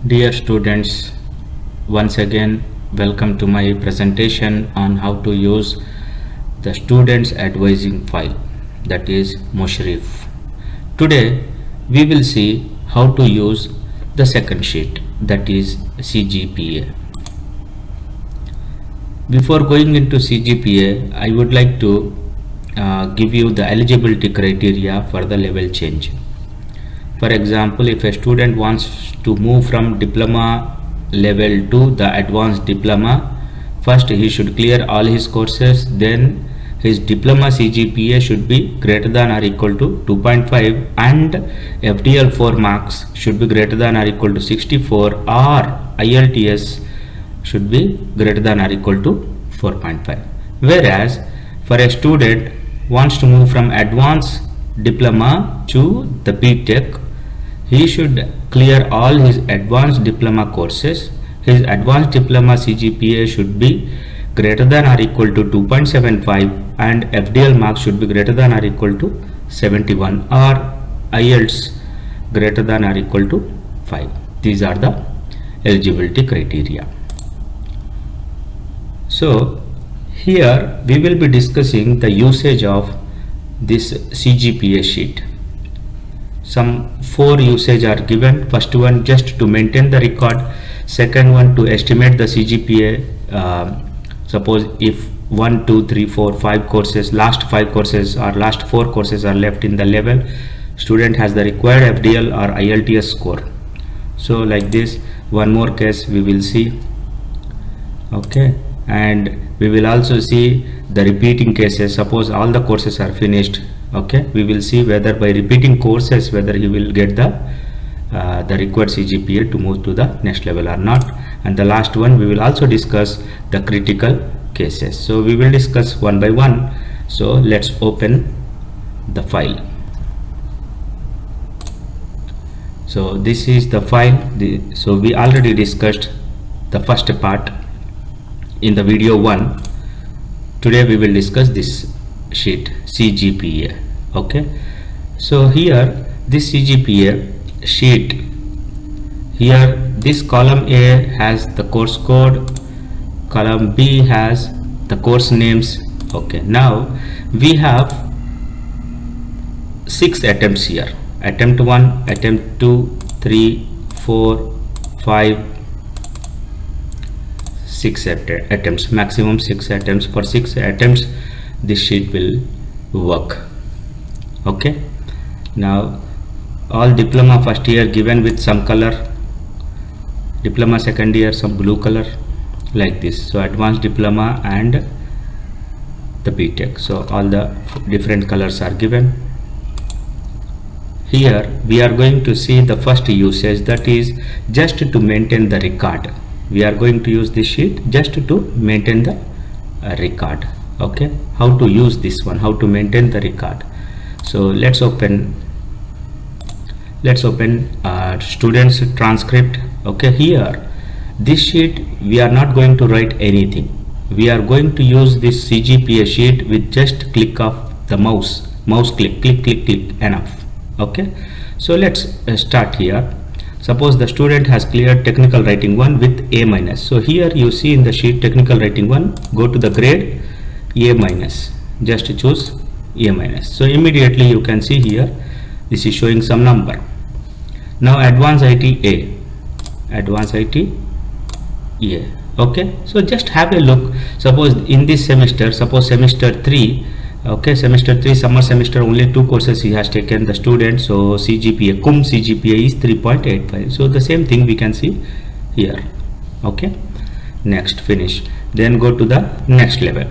Dear students, once again welcome to my presentation on how to use the students advising file, that is Mushrif. Today we will see how to use the second sheet, that is CGPA. Before going into CGPA, I would like to give you the eligibility criteria for the level change. For example, if a student wants to move from diploma level to the advanced diploma, first he should clear all his courses, then his diploma CGPA should be greater than or equal to 2.5 and FDL 4 marks should be greater than or equal to 64 or IELTS should be greater than or equal to 4.5. Whereas for a student wants to move from advanced diploma to the BTech, he should clear all his advanced diploma courses. His advanced diploma CGPA should be greater than or equal to 2.75 and FDL marks should be greater than or equal to 71 or IELTS greater than or equal to 5. These are the eligibility criteria. So here we will be discussing the usage of this CGPA sheet. Some 4 usage are given. First one, just to maintain the record. Second one, to estimate the CGPA. Suppose if 1, 2, 3, 4, 5 courses, last 5 courses or last 4 courses are left in the level, student has the required FDL or IELTS score. So like this, one more case we will see. Okay, and we will also see the repeating cases. Suppose all the courses are finished. Okay, we will see whether by repeating courses whether he will get the required CGPA to move to the next level or not. And the last one, we will also discuss the critical cases. So we will discuss one by one. So let's open the file. So this is the file. So we already discussed the first part in the video 1. Today we will discuss this sheet, CGPA. Okay, so here this CGPA sheet, here this column A has the course code, column B has the course names. Okay, now we have 6 attempts here: attempt 1, attempt 2, 3, 4, 5, 6 attempts, maximum 6 attempts. For 6 attempts this sheet will work. Okay, now all diploma first year given with some color, diploma second year some blue color, like this. So advanced diploma and the BTech, so all the different colors are given. Here we are going to see the first usage, that is just to maintain the record. We are going to use this sheet just to maintain the record. Okay, how to use this one, how to maintain the record. So let's open students transcript. Okay, here this sheet we are not going to write anything. We are going to use this CGPA sheet with just click of the mouse click, enough. Okay, so let's start here. Suppose the student has cleared technical writing 1 with A-. So here you see in the sheet technical writing 1, go to the grade A-, just choose A-. So immediately you can see here this is showing some number. Now advanced IT A, advanced IT A. Okay, so just have a look. Suppose in this semester, suppose semester 3, okay, semester 3 summer semester, only 2 courses he has taken, the student. So CGPA, cum CGPA is 3.85. so the same thing we can see here. Okay, next, finish. Then go to the next level,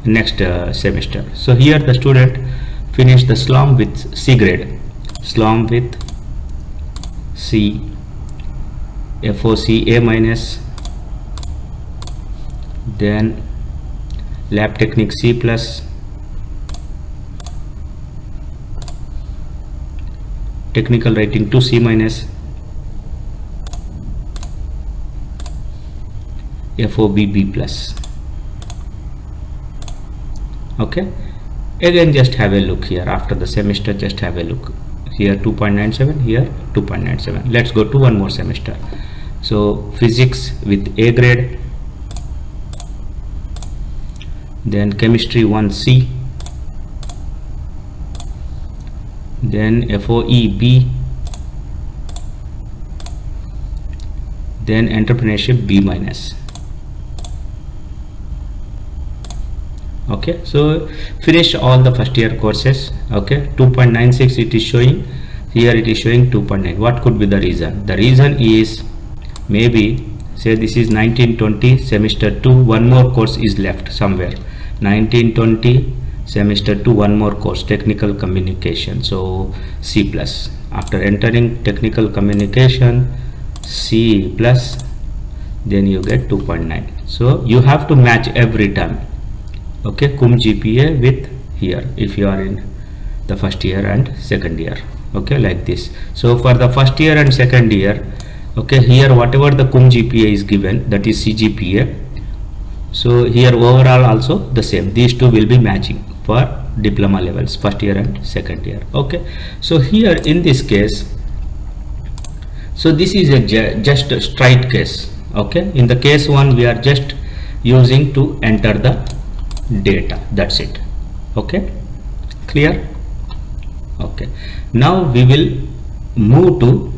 next semester. So here the student finished the SLOM with C grade, SLOM with C, FOC A-, then lab technique C+, technical writing 2 C-, FOB B+. Okay, again just have a look here after the semester, just have a look. here 2.97, here 2.97. Let's go to one more semester. So physics with A grade, then chemistry 1C, then FOE B, then entrepreneurship B minus. Okay, so finish all the first year courses. Okay, 2.96 it is showing here, it is showing 2.9. What could be the reason? The reason is maybe, say this is 1920 semester 2, one more course is left somewhere. 1920 semester 2, one more course, technical communication, so C plus. After entering technical communication C plus, then you get 2.9. so you have to match every time. Okay, cum GPA with here if you are in the first year and second year. Okay, like this. So for the first year and second year, okay, here whatever the cum GPA is given, that is CGPA. So here overall also the same, these two will be matching for diploma levels, first year and second year. Okay, so here in this case, so this is a just a straight case. Okay, in the case 1 we are just using to enter the data, that's it. Okay, clear? Okay, now we will move to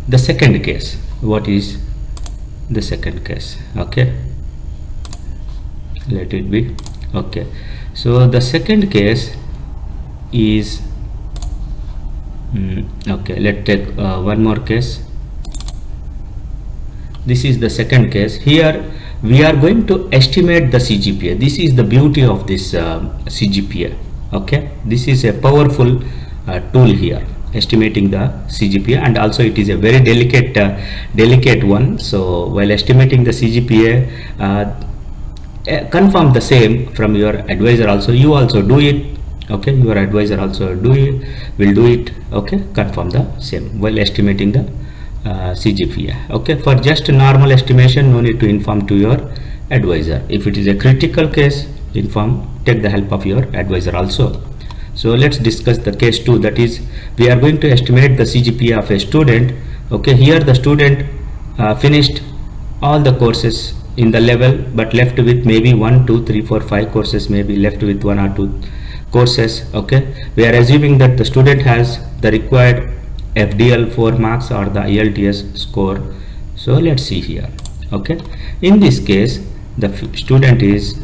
the second case. What is the second case? Okay, let it be. Okay, so the second case is okay, let's take one more case. This is the second case. Here we are going to estimate the CGPA. This is the beauty of this CGPA. Okay, this is a powerful tool here, estimating the CGPA, and also it is a very delicate one. So while estimating the CGPA, confirm the same from your advisor also. You also do it. Okay, your advisor also will do it. Okay, confirm the same while estimating the CGPA. Okay, for just normal estimation, no need to inform to your advisor. If it is a critical case, take the help of your advisor also. So let's discuss the case 2, that is we are going to estimate the CGPA of a student. Okay, here the student finished all the courses in the level but left with maybe 1, 2, 3, 4, 5 courses, maybe left with 1 or 2 courses. Okay, we are assuming that the student has the required FDL 4 marks or the IELTS score. So let's see here. Okay, in this case the student is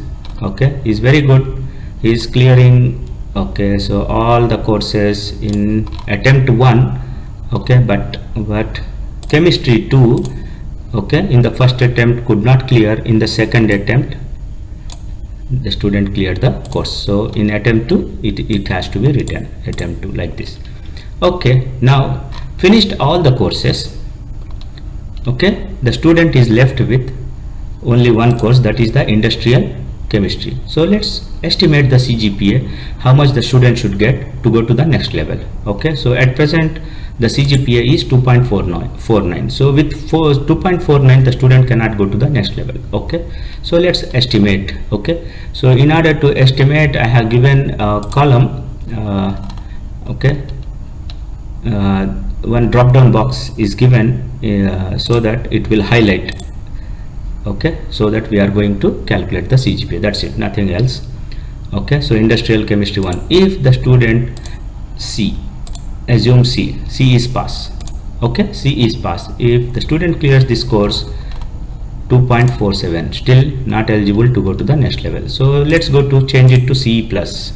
very good, he is clearing. Okay, so all the courses in attempt 1. Okay, but chemistry 2, okay, in the first attempt could not clear, in the second attempt the student cleared the course. So in attempt 2 it has to be written attempt 2 like this. Okay, now finished all the courses. Okay, the student is left with only one course, that is the industrial chemistry. So let's estimate the CGPA, how much the student should get to go to the next level. Okay, so at present the CGPA is 2.49. So with 2.49 the student cannot go to the next level. Okay, so let's estimate. Okay, so in order to estimate, I have given a column. Okay, one drop down box is given so that it will highlight. Okay, so that we are going to calculate the CGPA, that's it, nothing else. Okay, so industrial chemistry 1, if the student assume C is pass. Okay, C is pass. If the student clears this course, 2.47, still not eligible to go to the next level. So let's go to change it to C plus,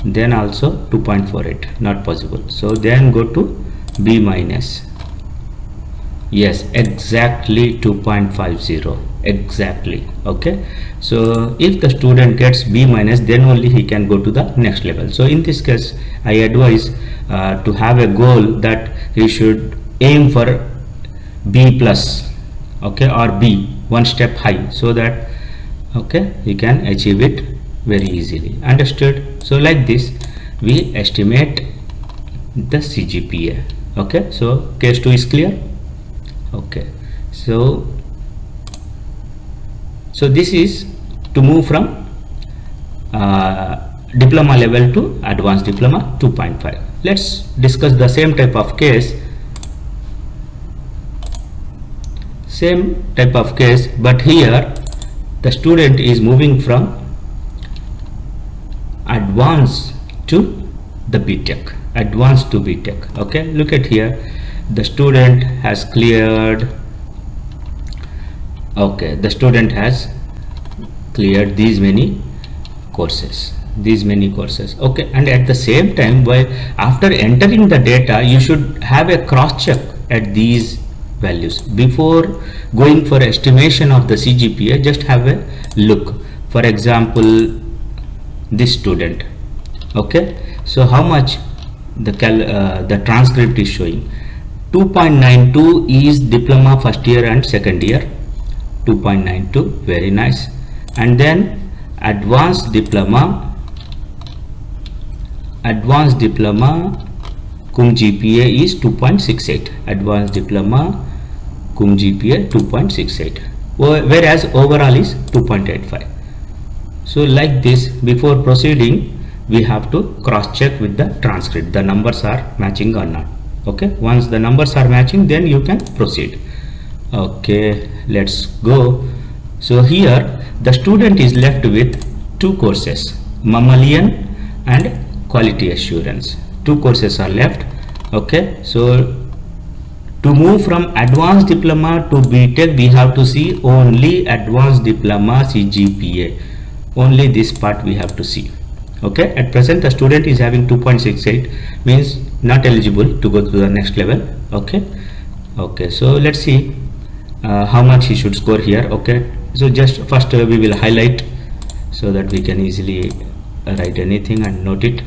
then also 2.48, not possible. So then go to B minus. Yes, exactly 2.50, exactly. Okay, so if the student gets B minus, then only he can go to the next level. So in this case I advise to have a goal that he should aim for B plus, okay, or B, one step high, so that okay he can achieve it very easily. Understood? So like this we estimate the CGPA. Okay, so case 2 is clear. Okay, so this is to move from diploma level to advanced diploma 2.5. Let's discuss the same type of case Same type of case, but here the student is moving from advanced to the BTech, advanced to BTech. Okay, look at here, the student has cleared, okay, the student has cleared these many courses, okay. And at the same time, while after entering the data, you should have a cross check at these values before going for estimation of the CGPA. Just have a look. For example, this student, okay, so how much the transcript is showing? 2.92 is diploma first year and second year, 2.92, very nice. And then advanced diploma cum GPA is 2.68, advanced diploma cum GPA 2.68, whereas overall is 2.85. So like this, before proceeding we have to cross check with the transcript, the numbers are matching or not. Okay, once the numbers are matching, then you can proceed. Okay, let's go. So here the student is left with two courses, mammalian and quality assurance. Two courses are left. Okay, so to move from advanced diploma to BTech, we have to see only advanced diploma CGPA, only this part we have to see. Okay, at present the student is having 2.68, means not eligible to go to the next level. Okay, okay, so let's see how much he should score here. Okay, so just first we will highlight so that we can easily write anything and note it.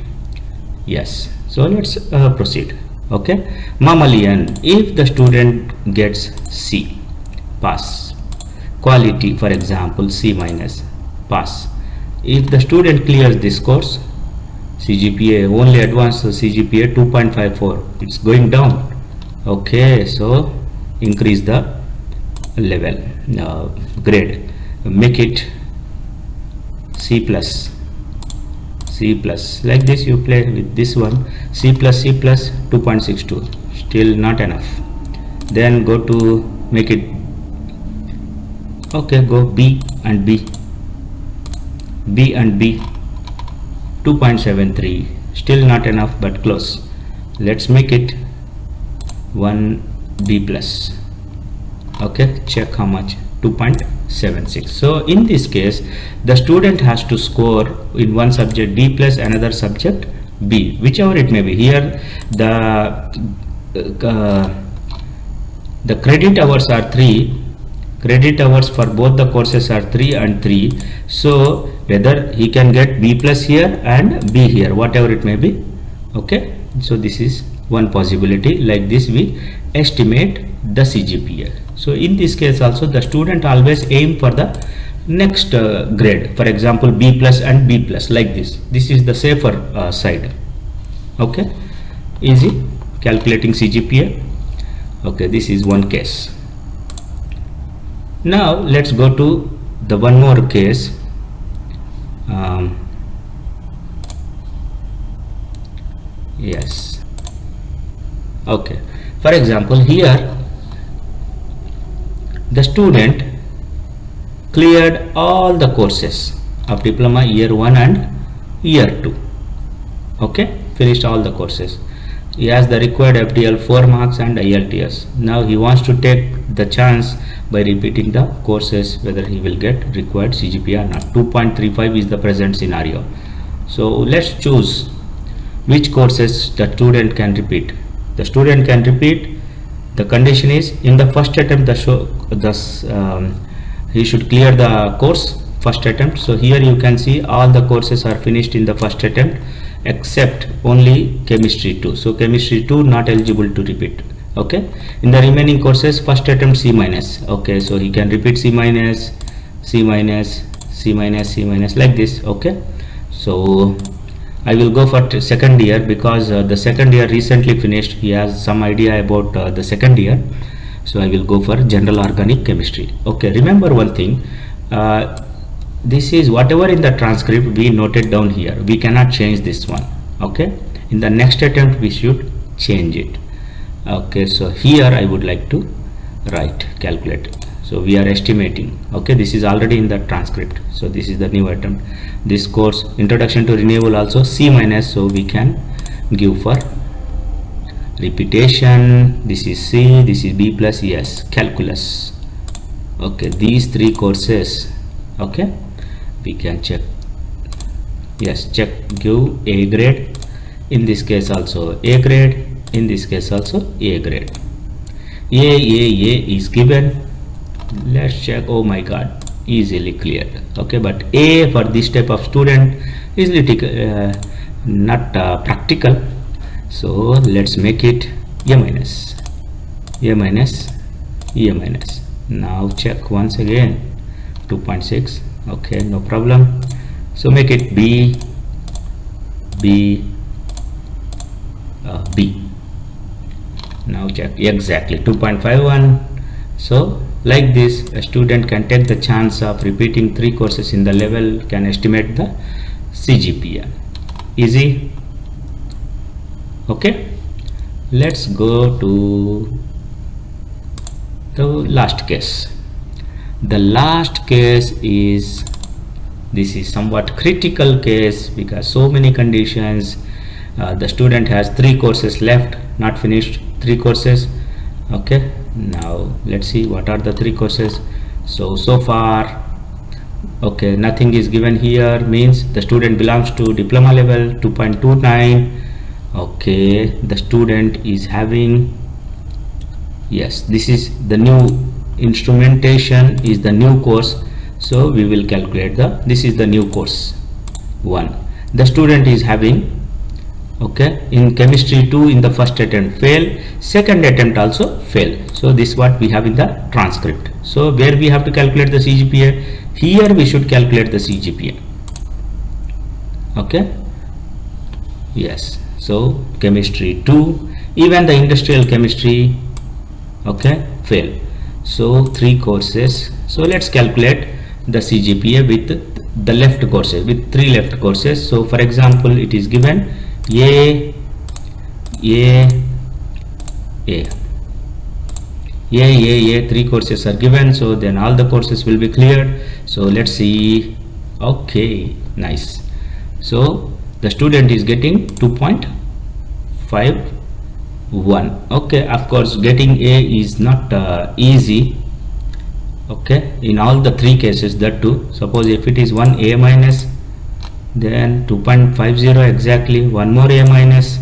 Yes, so let's proceed. Okay, mammalian, if the student gets C, pass. Quality, for example, C minus, pass. If the student clears this course, CGPA, only advanced CGPA 2.54, it's going down. Okay, so increase the level, grade, make it C plus, like this. You play with this one, C plus 2.62, still not enough. Then go to make it, okay, go B and B, 2.73, still not enough but close. Let's make it 1B plus. Okay, check how much, 2.76. So in this case the student has to score in one subject D plus another subject B, whichever it may be. Here the credit hours are 3, credit hours for both the courses are 3 and 3. So whether he can get B plus here and B here, whatever it may be. Okay, so this is one possibility. Like this we estimate the CGPA. So in this case also the student always aim for the next grade, for example B plus and B plus, like this. This is the safer side. Okay, easy calculating CGPA. Okay, this is one case. Now let's go to the one more case. Yes, okay, for example here the student cleared all the courses of diploma year 1 and year 2. Okay, finished all the courses. He has the required FDL 4 marks and IELTS. Now he wants to take the chance by repeating the courses, whether he will get required CGPA or not. 2.35 is the present scenario. So let's choose which courses the student can repeat. The student can repeat. The condition is in the first attempt he should clear the course first attempt. So here you can see all the courses are finished in the first attempt except only chemistry 2. So chemistry 2 not eligible to repeat. Okay, in the remaining courses first attempt C minus. Okay, so he can repeat C minus, C minus, C minus, C minus, like this. Okay, so I will go for second year because the second year recently finished. He has some idea about the second year, so I will go for general organic chemistry. Okay, remember one thing, this is whatever in the transcript we noted down here, we cannot change this one. Okay, in the next attempt we should change it. Okay, so here I would like to right, calculate. So we are estimating. Okay, this is already in the transcript, so this is the new attempt. This course introduction to renewable also C minus, so we can give for repetition. This is C, this is B plus, yes, calculus. Okay, these three courses, okay, we can check. Yes, check, give A grade, in this case also A grade, in this case also A grade. A is given. Let's check. Oh my god, easily cleared. Okay, but A for this type of student is little not practical, so let's make it A minus, A minus, A minus. Now check once again, 2.6. okay, no problem. So make it B, B, B. Now check, exactly 2.51. so like this, a student can take the chance of repeating 3 courses in the level, can estimate the CGPA. Easy. Okay, let's go to the last case. The last case is, this is somewhat critical case because so many conditions. The student has 3 courses left, not finished 3 courses. Okay, now let's see what are the 3 courses. So far, okay, nothing is given here, means the student belongs to diploma level 2.29. okay, the student is having, yes, this is the new instrumentation, is the new course, so we will calculate the, this is the new course 1. The student is having, okay, in chemistry 2 in the first attempt fail, second attempt also fail. So this is what we have in the transcript. So where we have to calculate the CGPA, here we should calculate the CGPA. Okay, yes, so chemistry 2, even the industrial chemistry, okay, fail. So 3 courses, so let's calculate the CGPA with the left courses, with 3 left courses. So for example, it is given A, 3 courses are given, so then all the courses will be cleared. So let's see. Okay, nice. So the student is getting 2.51. okay, of course getting A is not easy. Okay, in all the 3 cases, that too, suppose if it is 1 A minus, then 2.50 exactly, one more A minus,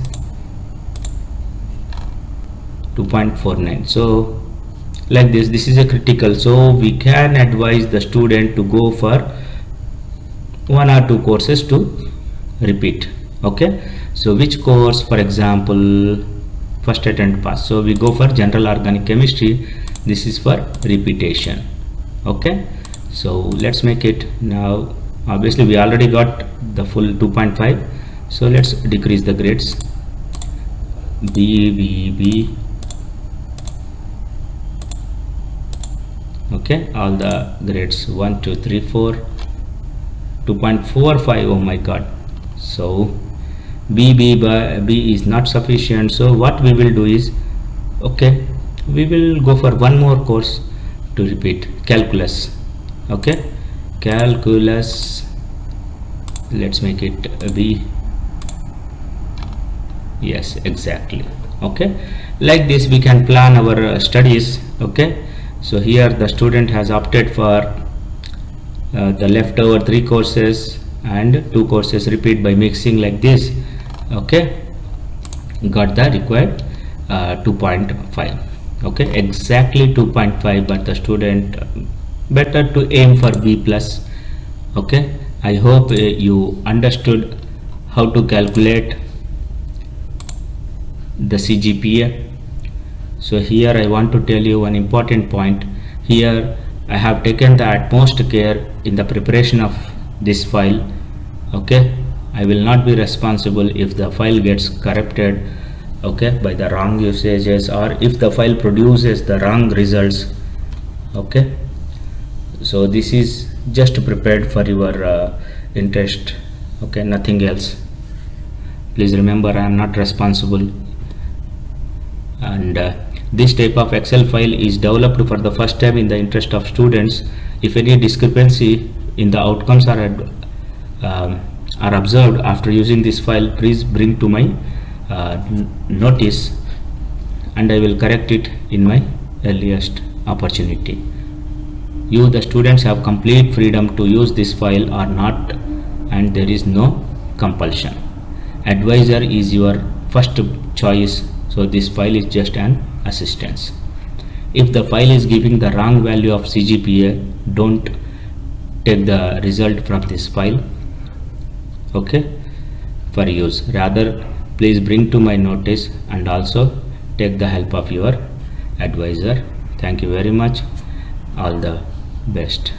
2.49. so like this is a critical, so we can advise the student to go for 1 or 2 courses to repeat. Okay, so which course, for example, first attempt pass, so we go for general organic chemistry, this is for repetition. Okay, so let's make it. Now obviously we already got the full 2.5, so let's decrease the grades. B. Okay, all the grades 1 2 3 4, 2.45. oh my god, so B is not sufficient. So what we will do is, okay, we will go for one more course to repeat, calculus. Okay, calculus, let's make it B. yes, exactly. Okay, like this we can plan our studies. Okay, so here the student has opted for the leftover 3 courses and 2 courses repeat by mixing like this. Okay, got the required 2.5. okay, exactly 2.5, but the student better to aim for B plus. Okay, I hope you understood how to calculate the CGPA. So here I want to tell you one important point. Here I have taken the utmost care in the preparation of this file. Okay, I will not be responsible if the file gets corrupted, okay, by the wrong usages, or if the file produces the wrong results. Okay, so this is just prepared for your interest. Okay, nothing else. Please remember, I am not responsible, and This type of Excel file is developed for the first time in the interest of students. If any discrepancy in the outcomes are observed after using this file, please bring to my notice, and I will correct it in my earliest opportunity. You, the students, have complete freedom to use this file or not, and there is no compulsion. Advisor is your first choice, so this file is just an assistance. If the file is giving the wrong value of CGPA, don't take the result from this file, okay, for use. Rather, please bring to my notice and also take the help of your advisor. Thank you very much. All the best.